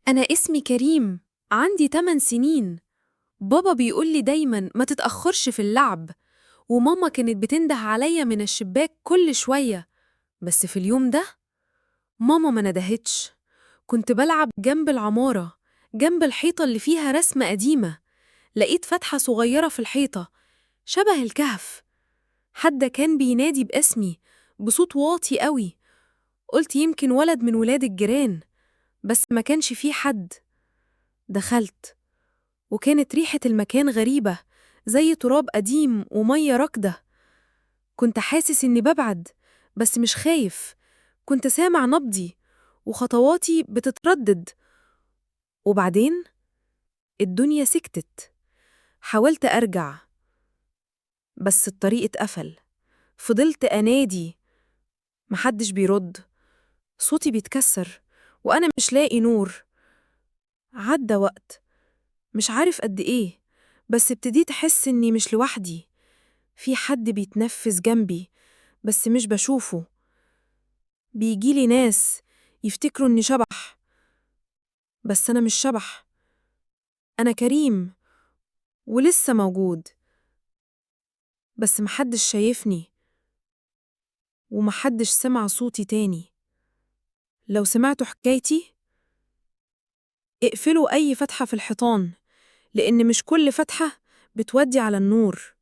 أنا اسمي كريم، عندي 8 سنين. بابا بيقولي دايماً ما تتأخرش في اللعب، وماما كانت بتنده عليا من الشباك كل شوية. بس في اليوم ده ماما ما ندهتش. كنت بلعب جنب العمارة، جنب الحيطة اللي فيها رسمة قديمة. لقيت فتحة صغيرة في الحيطة شبه الكهف. حد كان بينادي باسمي بصوت واطي قوي. قلت يمكن ولد من ولاد الجيران، بس ما كانش فيه حد. دخلت، وكانت ريحة المكان غريبة، زي تراب قديم ومية راكدة. كنت حاسس إني ببعد، بس مش خايف. كنت سامع نبضي وخطواتي بتتردد. وبعدين الدنيا سكتت. حاولت أرجع، بس الطريق اتقفل. فضلت أنادي، محدش بيرد. صوتي بيتكسر وأنا مش لاقي نور. عدى وقت، مش عارف قد إيه، بس ابتديت أحس إني مش لوحدي. في حد بيتنفس جنبي، بس مش بشوفه. بيجيلي ناس يفتكروا إني شبح، بس أنا مش شبح. أنا كريم، ولسه موجود. بس محدش شايفني، ومحدش سمع صوتي تاني. لو سمعتوا حكايتي، اقفلوا أي فتحة في الحيطان، لأن مش كل فتحة بتودي على النور.